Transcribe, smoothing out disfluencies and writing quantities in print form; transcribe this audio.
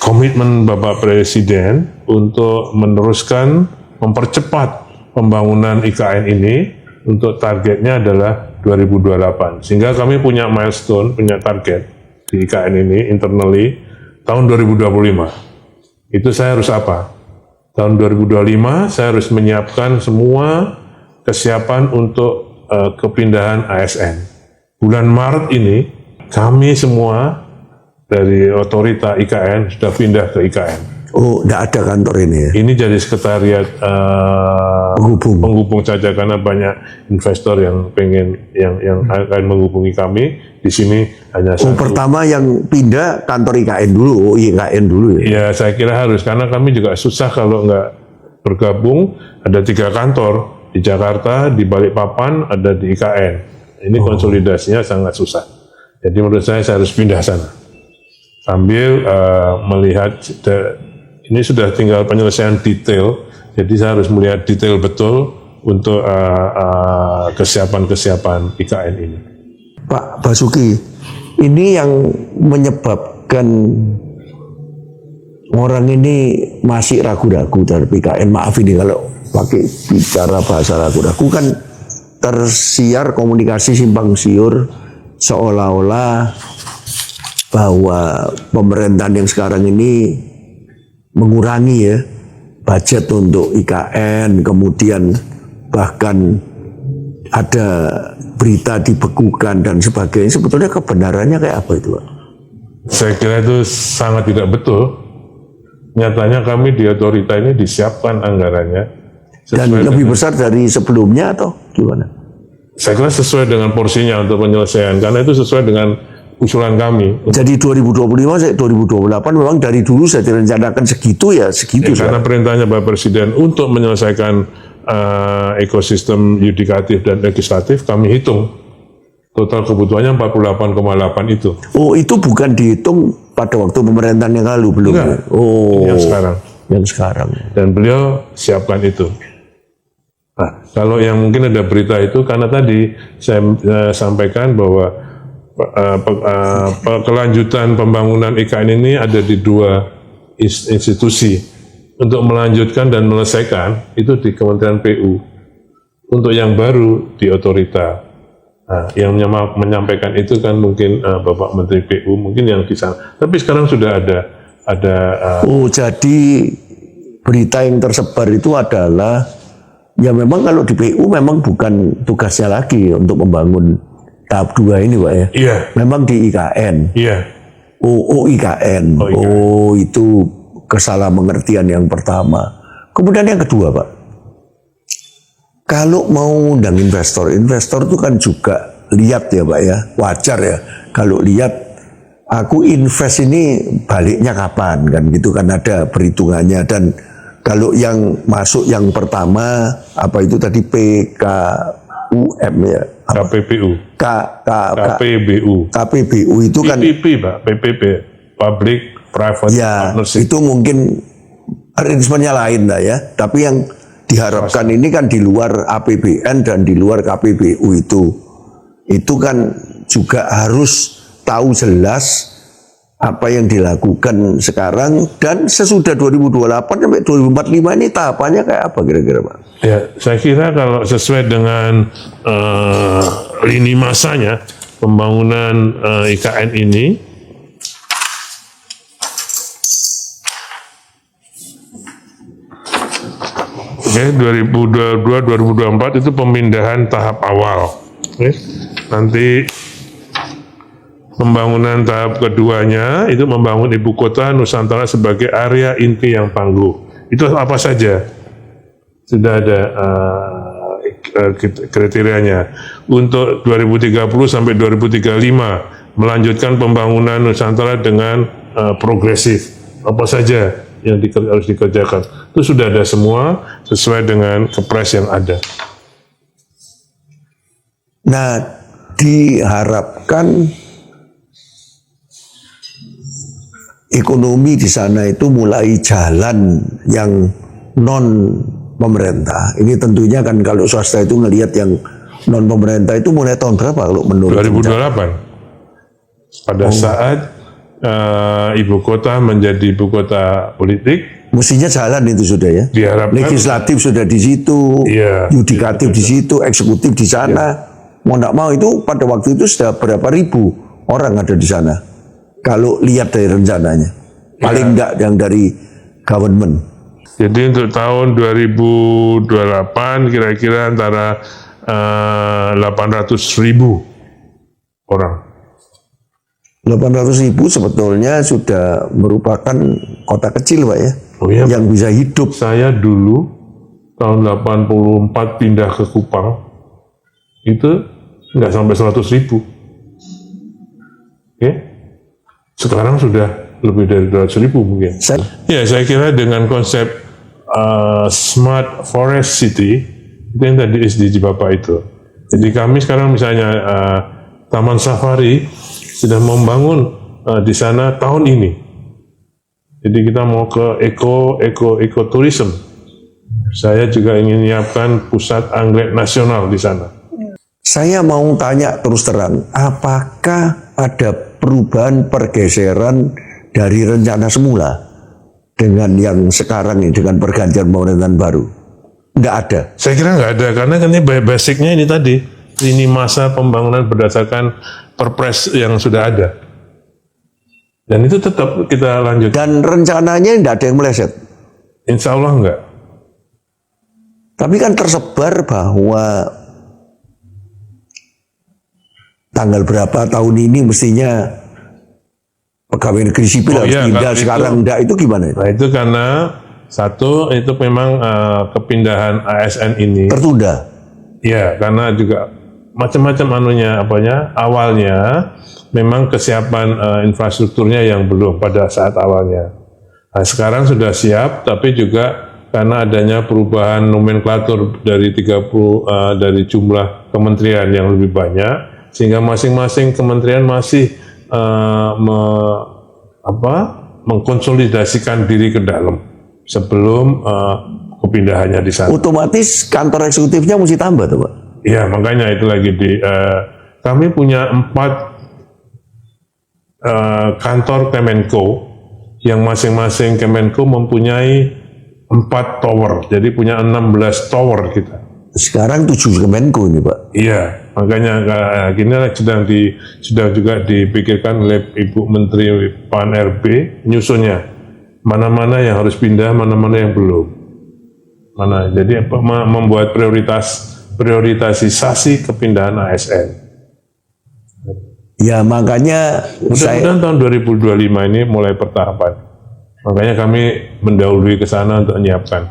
komitmen Bapak Presiden untuk meneruskan, mempercepat pembangunan IKN ini untuk targetnya adalah 2028. Sehingga kami punya milestone, punya target di IKN ini internally tahun 2025. Itu saya harus apa? Tahun 2025 saya harus menyiapkan semua kesiapan untuk kepindahan ASN. Bulan Maret ini kami semua dari otorita IKN sudah pindah ke IKN. Oh, tidak ada kantor ini ya? Ini jadi sekretariat penghubung saja karena banyak investor yang pengen yang akan menghubungi kami. Di sini hanya satu. Pertama yang pindah kantor IKN dulu, IKN dulu ya? Ya, saya kira harus karena kami juga susah kalau nggak bergabung. Ada 3 kantor di Jakarta, di Balikpapan, ada di IKN. Ini konsolidasinya sangat susah. Jadi menurut saya harus pindah sana. Sambil melihat ini sudah tinggal penyelesaian detail, jadi saya harus melihat detail betul untuk kesiapan IKN ini. Pak Basuki, ini yang menyebabkan orang ini masih ragu-ragu terhadap IKN. Maaf ini kalau pakai bicara bahasa ragu-ragu, kan tersiar komunikasi simpang siur seolah-olah bahwa pemerintahan yang sekarang ini mengurangi ya budget untuk IKN, kemudian bahkan ada berita dibekukan dan sebagainya. Sebetulnya kebenarannya kayak apa itu, Pak? Saya kira itu sangat tidak betul. Nyatanya kami di otorita ini disiapkan anggarannya. Dan lebih besar dari sebelumnya atau gimana? Saya kira sesuai dengan porsinya untuk penyelesaian, karena itu sesuai dengan usulan kami. Jadi 2025 2028 memang dari dulu saya direncanakan segitu ya segitu. Karena perintahnya Bapak Presiden untuk menyelesaikan ekosistem yudikatif dan legislatif, kami hitung total kebutuhannya 48,8 itu. Oh, itu bukan dihitung pada waktu pemerintahan yang lalu belum? Enggak. Oh, yang sekarang. Yang sekarang. Dan beliau siapkan itu. Nah, kalau yang mungkin ada berita itu karena tadi saya sampaikan bahwa kelanjutan pembangunan IKN ini ada di 2 institusi. Untuk melanjutkan dan menyelesaikan itu di Kementerian PU. Untuk yang baru di otorita. Nah, yang menyampaikan itu kan mungkin Bapak Menteri PU, mungkin yang di sana. Tapi sekarang sudah ada. Oh, jadi berita yang tersebar itu adalah ya memang kalau di PU memang bukan tugasnya lagi untuk membangun tahap 2 ini, Pak ya? Iya. Memang di IKN. Iya. Oh, IKN. Oh, itu kesalahanmengertian yang pertama. Kemudian yang kedua, Pak. Kalau mau undang investor itu kan juga lihat ya, Pak ya. Wajar ya. Kalau lihat aku invest ini baliknya kapan kan gitu kan ada perhitungannya. Dan kalau yang masuk yang pertama apa itu tadi PKUM ya? KPPU. KPBU. KPBU itu kan PPP, Pak. PPP. Public Private Partnership. Itu mungkin arrangementnya lain lah ya. Tapi yang diharapkan ini kan di luar APBN dan di luar KPBU itu kan juga harus tahu jelas apa yang dilakukan sekarang dan sesudah 2028 sampai 2045 ini tahapannya kayak apa kira-kira, Pak? Ya, saya kira kalau sesuai dengan lini masanya pembangunan IKN ini, oke, 2022-2024 itu pemindahan tahap awal. Oke. Nanti pembangunan tahap keduanya itu membangun ibu kota Nusantara sebagai area inti yang tangguh. Itu apa saja? Sudah ada kriterianya. Untuk 2030 sampai 2035 melanjutkan pembangunan Nusantara dengan progresif. Apa saja yang harus dikerjakan? Itu sudah ada semua sesuai dengan kepres yang ada. Nah, diharapkan ekonomi di sana itu mulai jalan yang non pemerintah. Ini tentunya kan kalau swasta itu ngelihat yang non pemerintah itu mulai tahun berapa kalau menurut 2028. Pada saat ibu kota menjadi ibu kota politik. Mestinya jalan itu sudah ya. Diharapkan Legislatif sudah di situ, Iya, yudikatif di situ, eksekutif di sana. Mau nggak mau itu pada waktu itu sudah berapa ribu orang ada di sana. Kalau lihat dari rencananya, paling enggak yang dari government. Jadi untuk tahun 2028 kira-kira antara 800.000 orang. 800.000 sebetulnya sudah merupakan kota kecil Pak ya, Oh iya, yang bisa hidup. saya dulu tahun 84 pindah ke Kupang, itu nggak sampai 100.000. Oke? Sekarang sudah lebih dari 200.000 mungkin. Ya, saya kira dengan konsep Smart Forest City, itu yang tadi SDG Bapak itu. Jadi kami sekarang misalnya Taman Safari sudah membangun di sana tahun ini. Jadi kita mau ke ekoturism. Saya juga ingin menyiapkan pusat anggrek nasional di sana. Saya mau tanya terus terang, apakah ada perubahan pergeseran dari rencana semula dengan yang sekarang ini, dengan pergantian pemerintahan baru? Nggak ada. Saya kira nggak ada, karena kan ini basicnya ini tadi, ini masa pembangunan berdasarkan perpres yang sudah ada. Dan itu tetap kita lanjut. Dan rencananya nggak ada yang meleset. Insya Allah nggak. Tapi kan tersebar bahwa tanggal berapa tahun ini mestinya pegawai negeri sipil harus pindah, sekarang enggak, itu gimana? Nah itu karena satu, itu memang kepindahan ASN ini Tertunda. ya, karena juga macam-macam awalnya memang kesiapan infrastrukturnya yang belum pada saat awalnya. Nah, sekarang sudah siap, tapi juga karena adanya perubahan nomenklatur dari dari jumlah kementerian yang lebih banyak, sehingga masing-masing kementerian masih mengkonsolidasikan diri ke dalam sebelum kepindahannya di sana. Otomatis kantor eksekutifnya mesti tambah tuh Pak. Iya, makanya itu lagi kami punya 4 kantor Kemenko, yang masing-masing Kemenko mempunyai 4 tower, jadi punya 16 tower kita. Sekarang 7 Kemenko ini Pak. Iya, makanya gini sudah juga dipikirkan oleh Ibu Menteri Pan RB nyusunnya, mana-mana yang harus pindah, mana-mana yang belum. Jadi membuat prioritasisasi kepindahan ASN. Ya makanya Mudah-mudahan tahun 2025 ini mulai pertahapan. Makanya kami mendahului ke sana untuk menyiapkan.